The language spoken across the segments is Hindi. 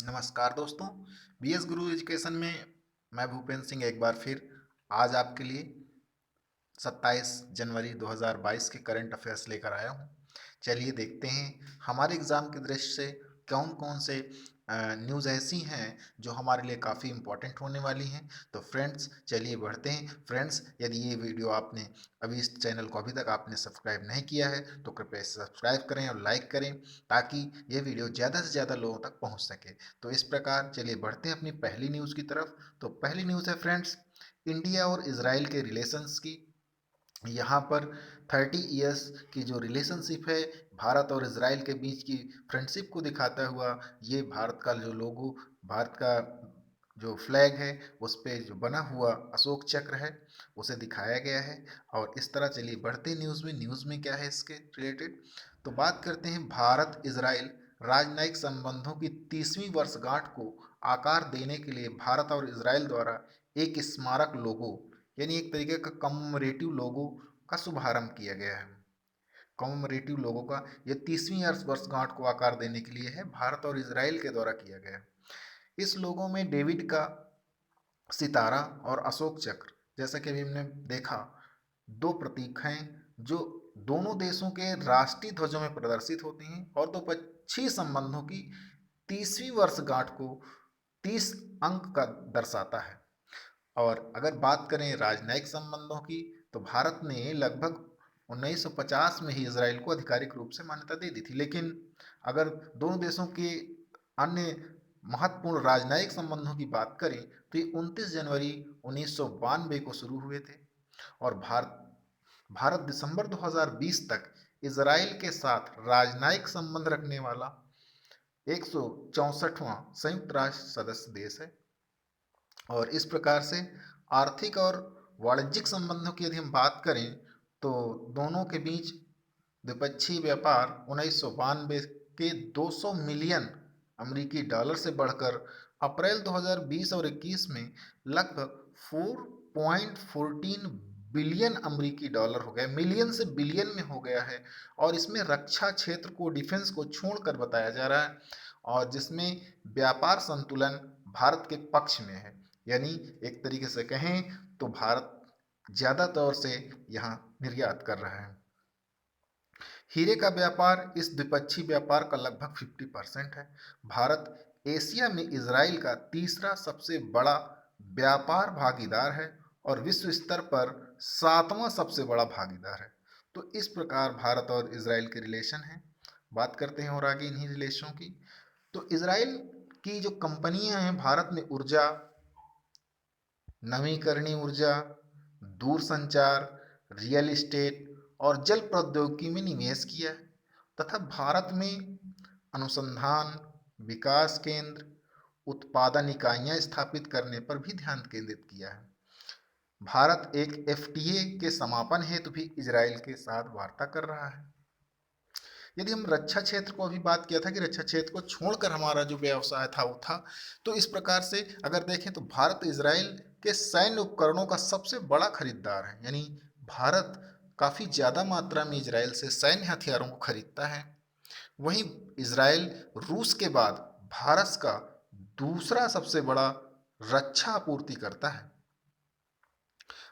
नमस्कार दोस्तों। बीएस गुरु एजुकेशन में मैं भूपेंद्र सिंह एक बार फिर आज आपके लिए 27 जनवरी 2022 के करंट अफेयर्स लेकर आया हूँ। चलिए देखते हैं हमारे एग्ज़ाम की दृष्टि से कौन कौन से न्यूज़ ऐसी हैं जो हमारे लिए काफ़ी इम्पोर्टेंट होने वाली हैं। तो फ्रेंड्स चलिए बढ़ते हैं। फ्रेंड्स, यदि ये वीडियो आपने अभी इस चैनल को अभी तक आपने सब्सक्राइब नहीं किया है तो कृपया इसे सब्सक्राइब करें और लाइक करें ताकि ये वीडियो ज़्यादा से ज़्यादा लोगों तक पहुंच सके। तो इस प्रकार चलिए बढ़ते हैं अपनी पहली न्यूज़ की तरफ। तो पहली न्यूज़ है फ्रेंड्स, इंडिया और इसराइल के रिलेशंस की। यहाँ पर 30 इयर्स की जो रिलेशनशिप है भारत और इजराइल के बीच की फ्रेंडशिप को दिखाता हुआ ये भारत का जो लोगो, भारत का जो फ्लैग है उस पे जो बना हुआ अशोक चक्र है उसे दिखाया गया है। और इस तरह चलिए बढ़ते न्यूज़ में क्या है इसके रिलेटेड। तो बात करते हैं भारत इजराइल राजनयिक संबंधों की 30वीं वर्षगांठ को आकार देने के लिए भारत और इजराइल द्वारा एक स्मारक लोगो यानी एक तरीके का कममेमोरेटिव लोगो का शुभारंभ किया गया है। कममेमोरेटिव लोगो का यह 30वीं वर्षगांठ को आकार देने के लिए है, भारत और इजराइल के द्वारा किया गया। इस लोगो में डेविड का सितारा और अशोक चक्र, जैसा कि अभी हमने देखा, दो प्रतीक हैं जो दोनों देशों के राष्ट्रीय ध्वजों में प्रदर्शित होते हैं और द्विपक्षीय संबंधों की 30वीं वर्षगांठ को 30 अंक का दर्शाता है। और अगर बात करें राजनयिक संबंधों की तो भारत ने लगभग 1950 में ही इसराइल को आधिकारिक रूप से मान्यता दे दी थी। लेकिन अगर दोनों देशों के अन्य महत्वपूर्ण राजनयिक संबंधों की बात करें तो ये 29 जनवरी 1992 को शुरू हुए थे। और भारत दिसंबर 2020 तक इसराइल के साथ राजनयिक संबंध रखने वाला 164वां संयुक्त राष्ट्र सदस्य देश है। और इस प्रकार से आर्थिक और वाणिज्यिक संबंधों की यदि हम बात करें तो दोनों के बीच द्विपक्षीय व्यापार 1992 के 200 मिलियन अमेरिकी डॉलर से बढ़कर अप्रैल 2020 और 21 में लगभग 4.14 बिलियन अमेरिकी डॉलर हो गया, मिलियन से बिलियन में हो गया है। और इसमें रक्षा क्षेत्र को, डिफेंस को छोड़कर बताया जा रहा है और जिसमें व्यापार संतुलन भारत के पक्ष में है। यानी एक तरीके से कहें तो भारत ज़्यादा तौर से यहाँ निर्यात कर रहा है। हीरे का व्यापार इस द्विपक्षीय व्यापार का लगभग 50% है। भारत एशिया में इजराइल का तीसरा सबसे बड़ा व्यापार भागीदार है और विश्व स्तर पर 7वां सबसे बड़ा भागीदार है। तो इस प्रकार भारत और इजराइल के रिलेशन हैं। बात करते हैं और आगे इन्हीं रिलेशनों की। तो इजराइल की जो कंपनियां हैं भारत में ऊर्जा, नवीकरणीय ऊर्जा, दूरसंचार, रियल एस्टेट और जल प्रौद्योगिकी में निवेश किया है तथा भारत में अनुसंधान, विकास केंद्र, उत्पादन इकाइयां स्थापित करने पर भी ध्यान केंद्रित किया है। भारत एक एफटीए के समापन हेतु भी इजराइल के साथ वार्ता कर रहा है। यदि हम रक्षा क्षेत्र को अभी बात किया था कि रक्षा क्षेत्र को छोड़कर हमारा जो व्यवसाय था वो था, तो इस प्रकार से अगर देखें तो भारत इजराइल के सैन्य उपकरणों का सबसे बड़ा खरीदार है। यानी भारत काफ़ी ज़्यादा मात्रा में इजराइल से सैन्य हथियारों को खरीदता है। वहीं इजराइल रूस के बाद भारत का दूसरा सबसे बड़ा रक्षा आपूर्ति करता है।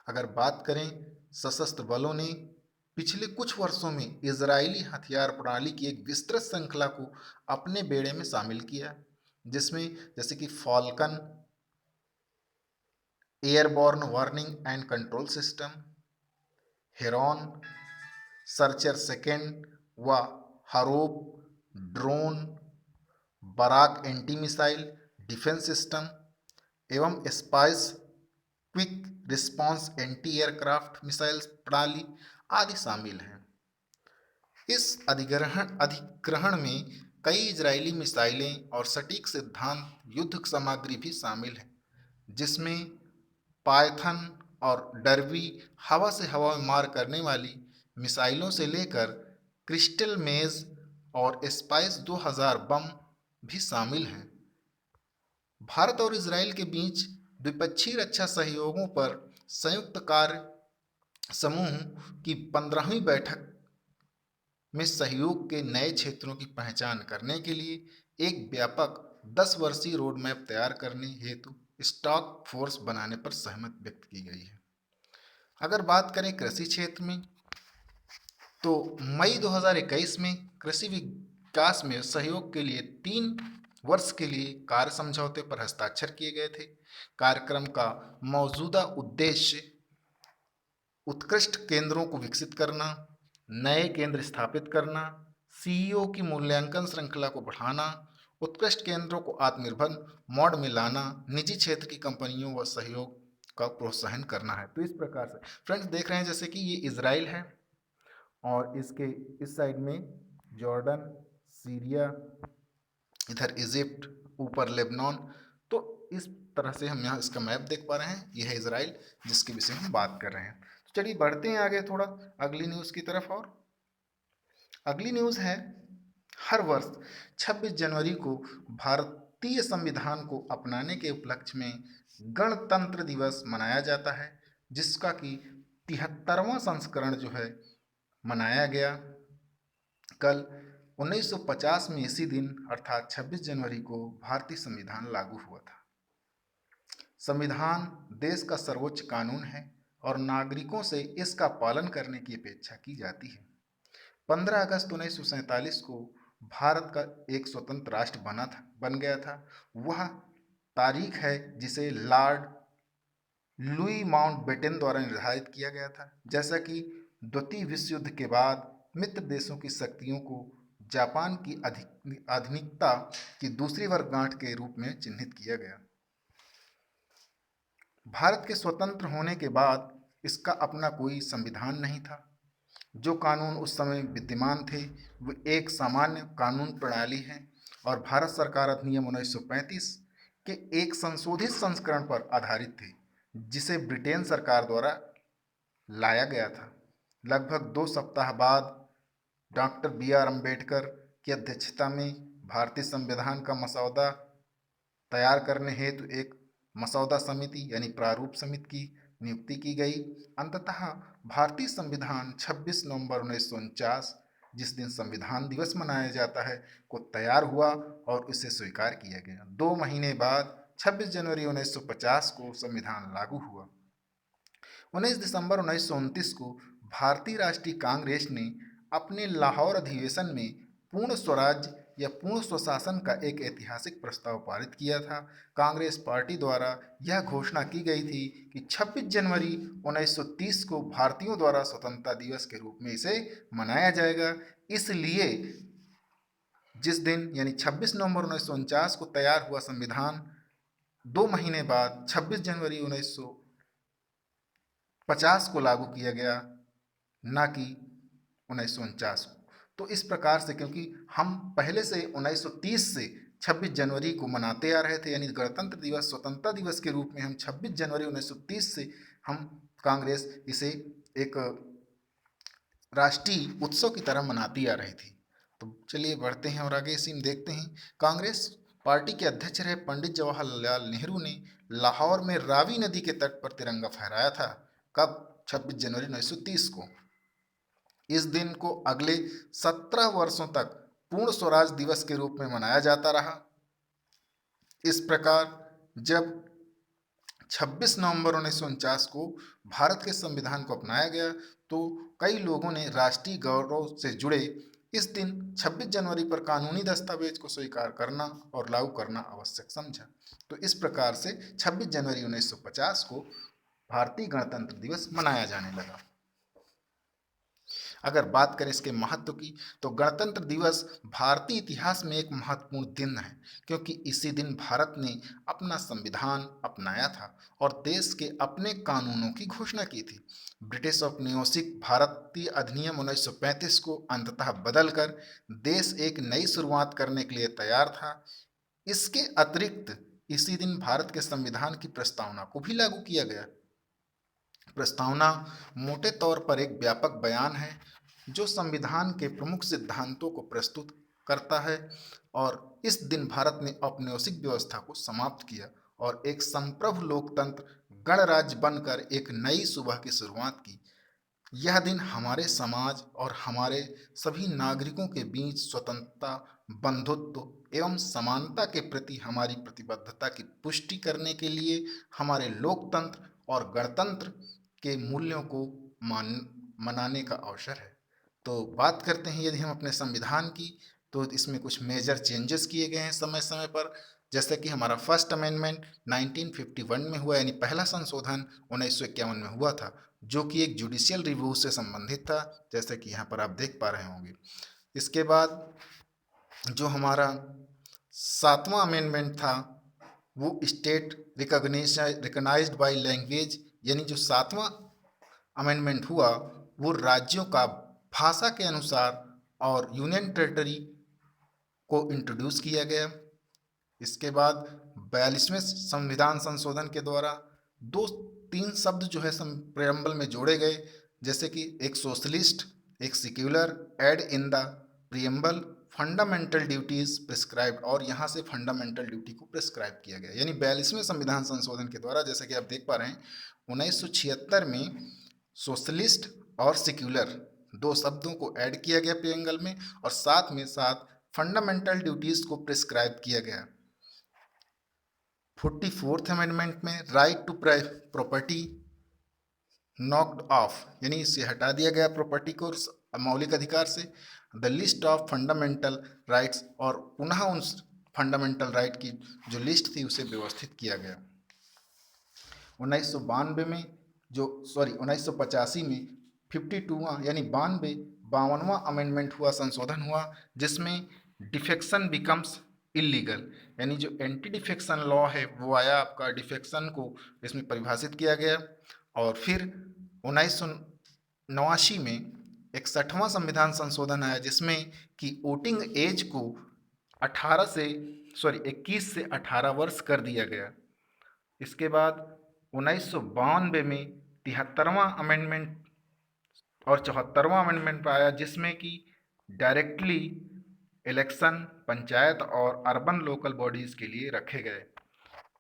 अगर बात करें सशस्त्र बलों ने पिछले कुछ वर्षों में इजरायली हथियार प्रणाली की एक विस्तृत श्रृंखला को अपने बेड़े में शामिल किया, जिसमें जैसे कि Falcon airborne warning and control system, Heron searcher second व Harop drone, Barak anti missile defence system एवं Spice quick response anti aircraft missile प्रणाली आदि शामिल हैं। इस अधिग्रहण में कई इजरायली मिसाइलें और सटीक सिद्धांत युद्ध सामग्री भी शामिल है, जिसमें पायथन और डर्बी हवा से हवा में मार करने वाली मिसाइलों से लेकर क्रिस्टल मेज और स्पाइस 2000 बम भी शामिल हैं। भारत और इजराइल के बीच द्विपक्षीय रक्षा सहयोगों पर संयुक्त कार्य समूह की 15वीं बैठक में सहयोग के नए क्षेत्रों की पहचान करने के लिए एक व्यापक 10 वर्षीय रोड मैप तैयार करने हेतु स्टॉक फोर्स बनाने पर सहमति व्यक्त की गई है। अगर बात करें कृषि क्षेत्र में, तो मई 2021 में कृषि विकास में सहयोग के लिए 3 वर्ष के लिए कार्य समझौते पर हस्ताक्षर किए गए थे। कार्यक्रम का मौजूदा उद्देश्य उत्कृष्ट केंद्रों को विकसित करना, नए केंद्र स्थापित करना, सीईओ की मूल्यांकन श्रृंखला को बढ़ाना, उत्कृष्ट केंद्रों को आत्मनिर्भर मोड में लाना, निजी क्षेत्र की कंपनियों व सहयोग का प्रोत्साहन करना है। तो इस प्रकार से फ्रेंड्स देख रहे हैं जैसे कि ये इजराइल है और इसके इस साइड में जॉर्डन, सीरिया, इधर इजिप्ट, ऊपर लेबनान। तो इस तरह से हम यहाँ इसका मैप देख पा रहे हैं। यह है इजराइल जिसके विषय में हम बात कर रहे हैं। तो चलिए बढ़ते हैं आगे थोड़ा अगली न्यूज़ की तरफ। और अगली न्यूज़ है, हर वर्ष 26 जनवरी को भारतीय संविधान को अपनाने के उपलक्ष्य में गणतंत्र दिवस मनाया जाता है, जिसका कि 73वां संस्करण जो है मनाया गया। कल 1950 में इसी दिन अर्थात 26 जनवरी को भारतीय संविधान लागू हुआ था। संविधान देश का सर्वोच्च कानून है और नागरिकों से इसका पालन करने की अपेक्षा की जाती है। 15 अगस्त 1947 को भारत का एक स्वतंत्र राष्ट्र बन गया था। वह तारीख है जिसे लॉर्ड लुई माउंटबेटन द्वारा निर्धारित किया गया था। जैसा कि द्वितीय विश्व युद्ध के बाद मित्र देशों की शक्तियों को जापान की आधुनिकता की दूसरी वर्षगांठ के रूप में चिन्हित किया गया। भारत के स्वतंत्र होने के बाद इसका अपना कोई संविधान नहीं था। जो कानून उस समय विद्यमान थे वो एक सामान्य कानून प्रणाली है और भारत सरकार अधिनियम 1935 के एक संशोधित संस्करण पर आधारित थे, जिसे ब्रिटेन सरकार द्वारा लाया गया था। लगभग 2 सप्ताह बाद डॉक्टर BR अम्बेडकर की अध्यक्षता में भारतीय संविधान का मसौदा तैयार करने हेतु एक मसौदा समिति यानी प्रारूप समिति की नियुक्ति की गई। अंततः भारतीय संविधान 26 नवंबर 1949, जिस दिन संविधान दिवस मनाया जाता है, को तैयार हुआ और इसे स्वीकार किया गया। 2 महीने बाद 26 जनवरी 1950 को संविधान लागू हुआ। 19 दिसंबर 1929 को भारतीय राष्ट्रीय कांग्रेस ने अपने लाहौर अधिवेशन में पूर्ण स्वराज्य या पूर्ण स्वशासन का एक ऐतिहासिक प्रस्ताव पारित किया था। कांग्रेस पार्टी द्वारा यह घोषणा की गई थी कि 26 जनवरी 1930 को भारतीयों द्वारा स्वतंत्रता दिवस के रूप में इसे मनाया जाएगा। इसलिए जिस दिन यानी 26 नवंबर 1949 को तैयार हुआ संविधान, 2 महीने बाद 26 जनवरी 1950 को लागू किया गया, ना कि 1949 को। तो इस प्रकार से, क्योंकि हम पहले से 1930 से 26 जनवरी को मनाते आ रहे थे, यानी गणतंत्र दिवस स्वतंत्रता दिवस के रूप में हम 26 जनवरी 1930 से हम कांग्रेस इसे एक राष्ट्रीय उत्सव की तरह मनाती आ रही थी। तो चलिए बढ़ते हैं और आगे इसी में देखते हैं। कांग्रेस पार्टी के अध्यक्ष रहे पंडित जवाहरलाल नेहरू ने लाहौर में रावी नदी के तट पर तिरंगा फहराया था। कब? 26 जनवरी 1930 को। इस दिन को अगले 17 वर्षों तक पूर्ण स्वराज दिवस के रूप में मनाया जाता रहा। इस प्रकार जब 26 नवंबर 1949 को भारत के संविधान को अपनाया गया, तो कई लोगों ने राष्ट्रीय गौरव से जुड़े इस दिन 26 जनवरी पर कानूनी दस्तावेज को स्वीकार करना और लागू करना आवश्यक समझा। तो इस प्रकार से 26 जनवरी 1950 को भारतीय गणतंत्र दिवस मनाया जाने लगा। अगर बात करें इसके महत्व की, तो गणतंत्र दिवस भारतीय इतिहास में एक महत्वपूर्ण दिन है, क्योंकि इसी दिन भारत ने अपना संविधान अपनाया था और देश के अपने कानूनों की घोषणा की थी। ब्रिटिश औपनिवेशिक भारतीय अधिनियम 1935 को अंततः बदलकर देश एक नई शुरुआत करने के लिए तैयार था। इसके अतिरिक्त इसी दिन भारत के संविधान की प्रस्तावना को भी लागू किया गया। प्रस्तावना मोटे तौर पर एक व्यापक बयान है जो संविधान के प्रमुख सिद्धांतों को प्रस्तुत करता है, और इस दिन भारत ने औपनिवेशिक व्यवस्था को समाप्त किया और एक संप्रभु लोकतंत्र गणराज्य बनकर एक नई सुबह की शुरुआत की। यह दिन हमारे समाज और हमारे सभी नागरिकों के बीच स्वतंत्रता, बंधुत्व एवं समानता के प्रति हमारी प्रतिबद्धता की पुष्टि करने के लिए हमारे लोकतंत्र और गणतंत्र के मूल्यों को मान मनाने का अवसर है। तो बात करते हैं यदि हम अपने संविधान की, तो इसमें कुछ मेजर चेंजेस किए गए हैं समय समय पर। जैसे कि हमारा फर्स्ट अमेंडमेंट 1951 में हुआ, यानी पहला संशोधन 1951 में हुआ था, जो कि एक जुडिशियल रिव्यू से संबंधित था, जैसे कि यहाँ पर आप देख पा रहे होंगे। इसके बाद जो हमारा सातवां अमेंडमेंट था, वो स्टेट रिकॉग्नाइज्ड बाय लैंग्वेज, यानी जो सातवां अमेंडमेंट हुआ वो राज्यों का भाषा के अनुसार और यूनियन टेरिटरी को इंट्रोड्यूस किया गया। इसके बाद 42वें संविधान संशोधन के द्वारा दो तीन शब्द जो है प्रेम्बल में जोड़े गए, जैसे कि एक सोशलिस्ट, एक secular, add in the preamble fundamental duties prescribed, और यहाँ से फंडामेंटल ड्यूटी को प्रिस्क्राइब किया गया। यानी 42वें संविधान संशोधन के द्वारा, जैसे कि आप देख पा रहे हैं, 1976 में सोशलिस्ट और सेक्युलर दो शब्दों को ऐड किया गया प्रियम्बल में, और साथ में साथ फंडामेंटल ड्यूटीज को प्रिस्क्राइब किया गया। 44th अमेंडमेंट में right to property knocked off, यानी इसे हटा दिया गया प्रॉपर्टी को मौलिक अधिकार से। The list of fundamental rights, और पुनः उन फंडामेंटल राइट की जो लिस्ट थी उसे व्यवस्थित किया गया। 1992 में 1985 में 52वां यानी 52वां अमेंडमेंट हुआ, संशोधन हुआ, जिसमें डिफेक्शन बिकम्स इलीगल, यानी जो एंटी डिफेक्शन लॉ है वो आया आपका, डिफेक्शन को इसमें परिभाषित किया गया। और फिर 1989 में 61वां संविधान संशोधन आया, जिसमें कि वोटिंग एज को 21 से 18 वर्ष कर दिया गया। इसके बाद 1992 में 73वां अमेंडमेंट और 74वां अमेंडमेंट आया, जिसमें कि डायरेक्टली इलेक्शन पंचायत और अर्बन लोकल बॉडीज़ के लिए रखे गए।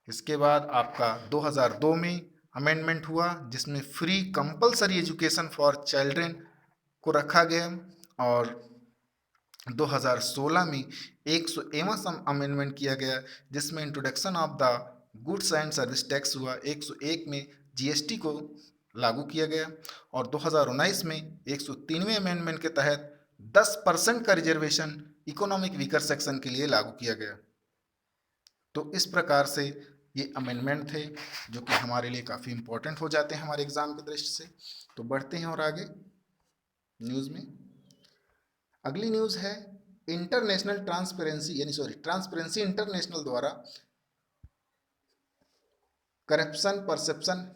इसके बाद आपका 2002 में अमेंडमेंट हुआ, जिसमें free compulsory education for children को रखा गया। और 2016 में 101वां अमेंडमेंट किया गया, जिसमें introduction of the goods and service tax हुआ। 101 में जीएसटी को लागू किया गया। और 2019 में 103वें अमेंडमेंट के तहत 10% का रिजर्वेशन इकोनॉमिक वीकर सेक्शन के लिए लागू किया गया। तो इस प्रकार से ये अमेंडमेंट थे, जो कि हमारे लिए काफ़ी इंपॉर्टेंट हो जाते हैं हमारे एग्जाम की दृष्टि से। तो बढ़ते हैं और आगे न्यूज़ में। अगली न्यूज़ है इंटरनेशनल ट्रांसपेरेंसी इंटरनेशनल द्वारा करप्शन परसेप्शन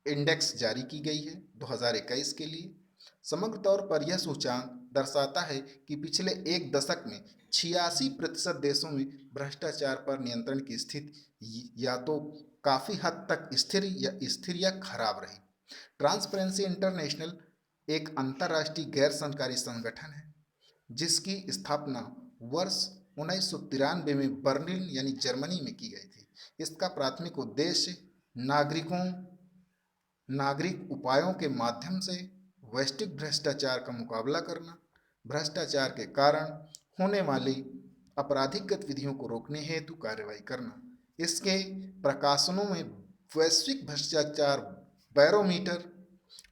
इंडेक्स जारी की गई है 2021 के लिए। समग्र तौर पर यह सूचकांक दर्शाता है कि पिछले एक दशक में 86% देशों में भ्रष्टाचार पर नियंत्रण की स्थिति या तो काफ़ी हद तक स्थिर या खराब रही। ट्रांसपेरेंसी इंटरनेशनल एक अंतर्राष्ट्रीय गैर सरकारी संगठन है, जिसकी स्थापना वर्ष 1993 में बर्लिन यानी जर्मनी में की गई थी। इसका प्राथमिक उद्देश्य नागरिक उपायों के माध्यम से वैश्विक भ्रष्टाचार का मुकाबला करना, भ्रष्टाचार के कारण होने वाली आपराधिक गतिविधियों को रोकने हेतु कार्रवाई करना। इसके प्रकाशनों में वैश्विक भ्रष्टाचार बैरोमीटर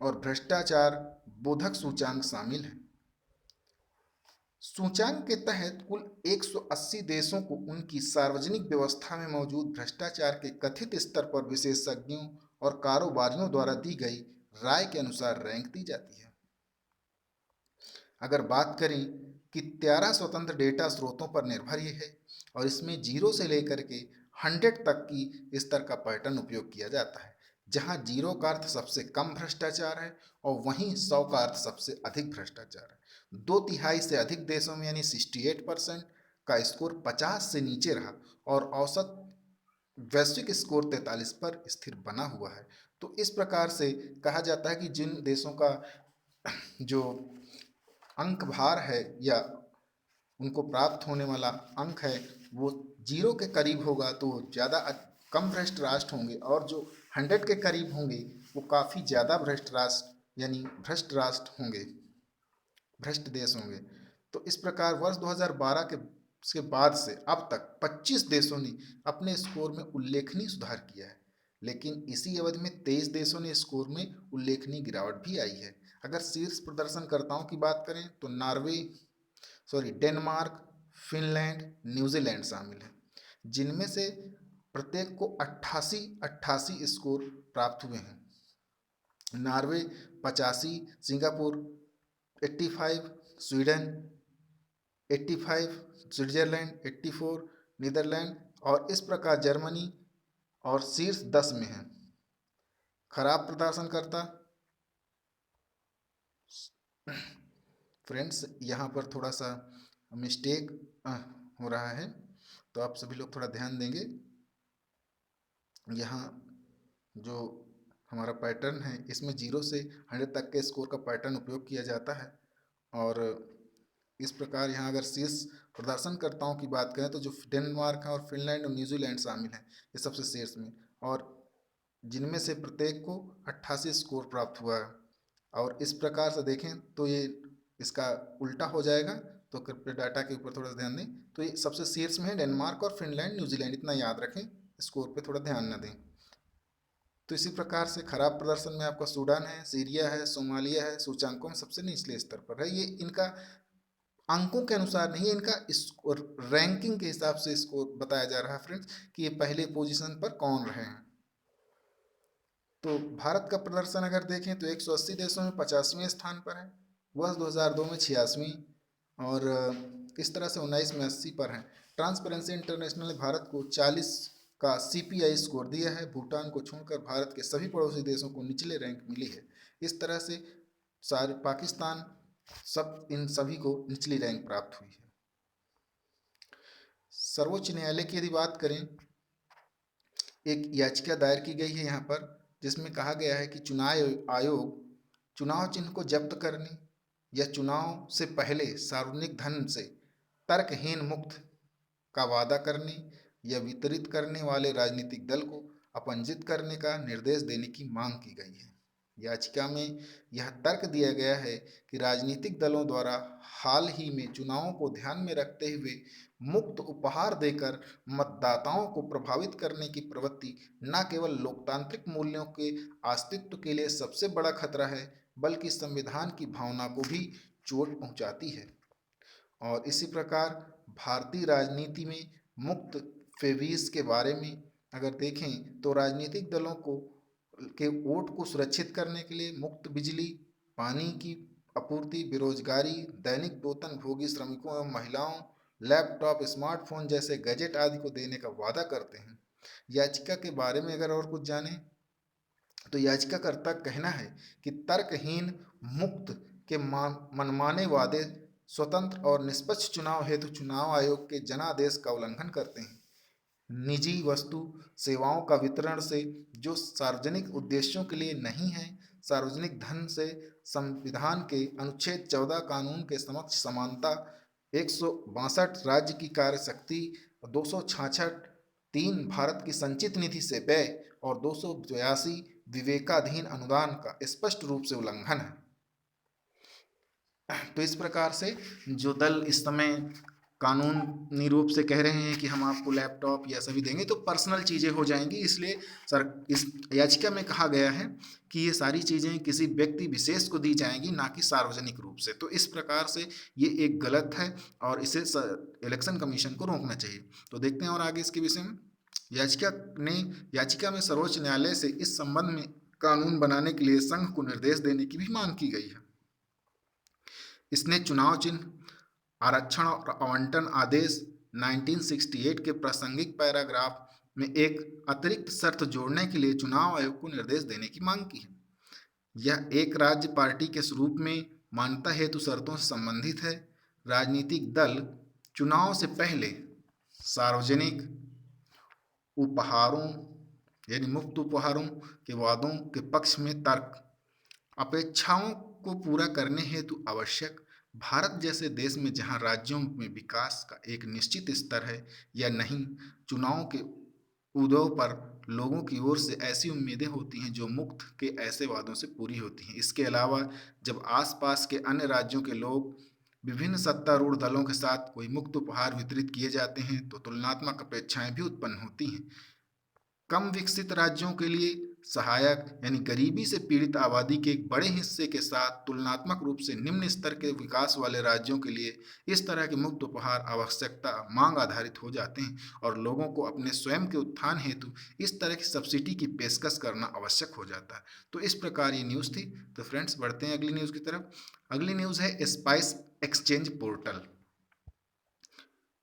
और भ्रष्टाचार बोधक सूचांक शामिल है। सूचांक के तहत कुल 180 देशों को उनकी सार्वजनिक व्यवस्था में मौजूद भ्रष्टाचार के कथित स्तर पर विशेषज्ञों और कारोबारियों द्वारा दी गई राय के अनुसार रैंक दी जाती है। अगर बात करें कि 13 स्वतंत्र डेटा स्रोतों पर निर्भर ये है, और इसमें 0 से लेकर के 100 तक की स्तर का पैटर्न उपयोग किया जाता है, जहां 0 का अर्थ सबसे कम भ्रष्टाचार है और वहीं 100 का अर्थ सबसे अधिक भ्रष्टाचार है। 2/3 से अधिक देशों में यानी 68% का स्कोर 50 से नीचे रहा, और औसत वैश्विक स्कोर 43 पर स्थिर बना हुआ है। तो इस प्रकार से कहा जाता है कि जिन देशों का जो अंक भार है या उनको प्राप्त होने वाला अंक है वो 0 के करीब होगा तो ज़्यादा कम भ्रष्ट राष्ट्र होंगे, और जो 100 के करीब होंगे वो काफ़ी ज़्यादा भ्रष्ट राष्ट्र यानी भ्रष्ट राष्ट्र होंगे, भ्रष्ट देश होंगे। तो इस प्रकार वर्ष 2012 के बाद से अब तक 25 देशों ने अपने स्कोर में उल्लेखनीय सुधार किया है, लेकिन इसी अवधि में 23 देशों ने स्कोर में उल्लेखनीय गिरावट भी आई है। अगर शीर्ष प्रदर्शनकर्ताओं की बात करें तो डेनमार्क, फिनलैंड, न्यूजीलैंड शामिल है, जिनमें से प्रत्येक को 88 88 स्कोर प्राप्त हुए हैं। Norway 85, Singapore 85, Sweden 85, Switzerland 84, Netherland और इस प्रकार जर्मनी और शीर्ष 10 में है। खराब प्रदर्शन करता फ्रेंड्स, यहाँ पर थोड़ा सा मिस्टेक हो रहा है, तो आप सभी लोग थोड़ा ध्यान देंगे। यहाँ जो हमारा पैटर्न है इसमें 0 से 100 तक के स्कोर का पैटर्न उपयोग किया जाता है, और इस प्रकार यहाँ अगर शीर्ष प्रदर्शनकर्ताओं की बात करें तो जो डेनमार्क है और फिनलैंड और न्यूजीलैंड शामिल हैं ये सबसे शीर्ष में, और जिनमें से प्रत्येक को 88 स्कोर प्राप्त हुआ है। और इस प्रकार से देखें तो ये इसका उल्टा हो जाएगा, तो कृपया डाटा के ऊपर थोड़ा ध्यान दें। तो ये सबसे शीर्ष में है डेनमार्क और फिनलैंड, न्यूजीलैंड, इतना याद रखें, स्कोर पे थोड़ा ध्यान न दें। तो इसी प्रकार से खराब प्रदर्शन में आपका सूडान है, सीरिया है, सोमालिया है, सूचांकों में सबसे निचले स्तर पर है। ये इनका अंकों के अनुसार नहीं है, इनका रैंकिंग के हिसाब से इसको बताया जा रहा है फ्रेंड्स कि ये पहले पोजीशन पर कौन रहे हैं। तो भारत का प्रदर्शन अगर देखें तो 180 देशों में 50वें स्थान पर है, वर्ष 2002 में 86वीं, और इस तरह से 19 में 80 पर है। ट्रांसपेरेंसी इंटरनेशनल ने भारत को 40 का CPI स्कोर दिया है। भूटान को छोड़कर भारत के सभी पड़ोसी देशों को निचले रैंक मिली है। इस तरह से सारे पाकिस्तान, सब इन सभी को निचली रैंक प्राप्त हुई है। सर्वोच्च न्यायालय की यदि बात करें, एक याचिका दायर की गई है यहाँ पर, जिसमें कहा गया है कि चुनाव आयोग चुनाव चिन्ह को जब्त करने या चुनाव से पहले सार्वजनिक धन से तर्कहीन मुक्त का वादा करने या वितरित करने वाले राजनीतिक दल को अपंजित करने का निर्देश देने की मांग की गई है। याचिका में यह तर्क दिया गया है कि राजनीतिक दलों द्वारा हाल ही में चुनावों को ध्यान में रखते हुए मुक्त उपहार देकर मतदाताओं को प्रभावित करने की प्रवृत्ति न केवल लोकतांत्रिक मूल्यों के अस्तित्व के लिए सबसे बड़ा खतरा है, बल्कि संविधान की भावना को भी चोट पहुंचाती है। और इसी प्रकार भारतीय राजनीति में मुक्त फेवीज के बारे में अगर देखें तो राजनीतिक दलों के वोट को सुरक्षित करने के लिए मुफ्त बिजली, पानी की आपूर्ति, बेरोजगारी, दैनिक वेतन भोगी श्रमिकों एवं महिलाओं, लैपटॉप, स्मार्टफोन जैसे गैजेट आदि को देने का वादा करते हैं। याचिका के बारे में अगर और कुछ जाने तो याचिकाकर्ता का कहना है कि तर्कहीन मुक्त के मनमाने वादे स्वतंत्र और निष्पक्ष चुनाव हेतु चुनाव आयोग के जनादेश का उल्लंघन करते हैं। निजी वस्तु सेवाओं का वितरण से जो सार्वजनिक उद्देश्यों के लिए नहीं है, सार्वजनिक धन से संविधान के अनुच्छेद 14 कानून के समक्ष समानता, 162 राज्य की कार्य शक्ति, 266 3 भारत की संचित निधि से व्यय और 282 विवेकाधीन अनुदान का स्पष्ट रूप से उल्लंघन है। तो इस प्रकार से जो दल इस समय कानूनी रूप से कह रहे हैं कि हम आपको लैपटॉप या सभी देंगे, तो पर्सनल चीज़ें हो जाएंगी, इसलिए इस याचिका में कहा गया है कि ये सारी चीज़ें किसी व्यक्ति विशेष को दी जाएंगी, ना कि सार्वजनिक रूप से। तो इस प्रकार से ये एक गलत है और इसे इलेक्शन कमीशन को रोकना चाहिए। तो देखते हैं और आगे इसके विषय में। याचिका में सर्वोच्च न्यायालय से इस संबंध में कानून बनाने के लिए संघ को निर्देश देने की भी मांग की गई है। इसने चुनाव चिन्ह, आरक्षण और आवंटन आदेश 1968 के प्रासंगिक पैराग्राफ में एक अतिरिक्त शर्त जोड़ने के लिए चुनाव आयोग को निर्देश देने की मांग की है। यह एक राज्य पार्टी के स्वरूप में मान्यता हेतु शर्तों से संबंधित है। राजनीतिक दल चुनाव से पहले सार्वजनिक उपहारों यानी मुफ्त उपहारों के वादों के पक्ष में तर्क अपेक्षाओं को पूरा करने हेतु आवश्यक, भारत जैसे देश में जहां राज्यों में विकास का एक निश्चित स्तर है या नहीं, चुनाव के उदय पर लोगों की ओर से ऐसी उम्मीदें होती हैं जो मुक्त के ऐसे वादों से पूरी होती हैं। इसके अलावा जब आसपास के अन्य राज्यों के लोग विभिन्न सत्तारूढ़ दलों के साथ कोई मुक्त उपहार वितरित किए जाते हैं तो तुलनात्मक अपेक्षाएं भी उत्पन्न होती हैं। कम विकसित राज्यों के लिए सहायक यानी गरीबी से पीड़ित आबादी के एक बड़े हिस्से के साथ तुलनात्मक रूप से निम्न स्तर के विकास वाले राज्यों के लिए इस तरह के मुक्त उपहार आवश्यकता मांग आधारित हो जाते हैं और लोगों को अपने स्वयं के उत्थान हेतु इस तरह की सब्सिडी की पेशकश करना आवश्यक हो जाता है। तो इस प्रकार ये न्यूज़ थी। तो फ्रेंड्स बढ़ते हैं अगली न्यूज़ की तरफ। अगली न्यूज़ है स्पाइस एक्सचेंज पोर्टल।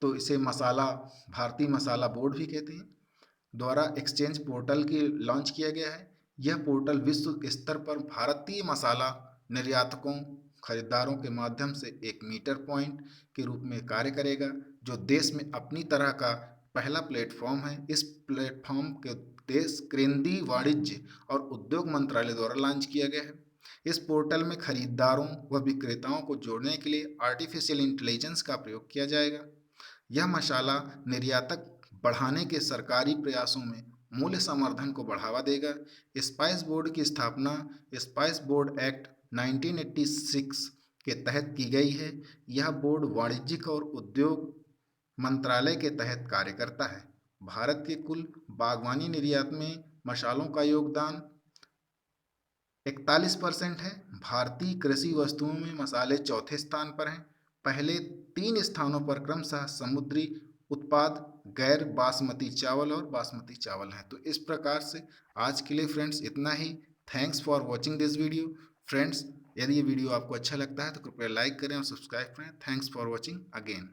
तो इसे मसाला भारतीय मसाला बोर्ड भी कहते हैं द्वारा एक्सचेंज पोर्टल की लॉन्च किया गया है। यह पोर्टल विश्व स्तर पर भारतीय मसाला निर्यातकों खरीदारों के माध्यम से एक मीटर पॉइंट के रूप में कार्य करेगा, जो देश में अपनी तरह का पहला प्लेटफॉर्म है। इस प्लेटफॉर्म के देश केंद्रीय वाणिज्य और उद्योग मंत्रालय द्वारा लॉन्च किया गया है। इस पोर्टल में खरीदारों व विक्रेताओं को जोड़ने के लिए आर्टिफिशियल इंटेलिजेंस का प्रयोग किया जाएगा। यह मसाला निर्यातक बढ़ाने के सरकारी प्रयासों में मूल्य संवर्धन को बढ़ावा देगा। स्पाइस बोर्ड की स्थापना स्पाइस बोर्ड एक्ट 1986 के तहत की गई है। यह बोर्ड वाणिज्यिक और उद्योग मंत्रालय के तहत कार्य करता है। भारत के कुल बागवानी निर्यात में मसालों का योगदान 41% है। भारतीय कृषि वस्तुओं में मसाले चौथे स्थान पर हैं। पहले 3 स्थानों पर क्रमशः समुद्री उत्पाद, गैर बासमती चावल और बासमती चावल हैं। तो इस प्रकार से आज के लिए फ्रेंड्स इतना ही। Thanks for watching this video. Friends यदि ये वीडियो आपको अच्छा लगता है तो कृपया लाइक करें और सब्सक्राइब करें। Thanks for watching again.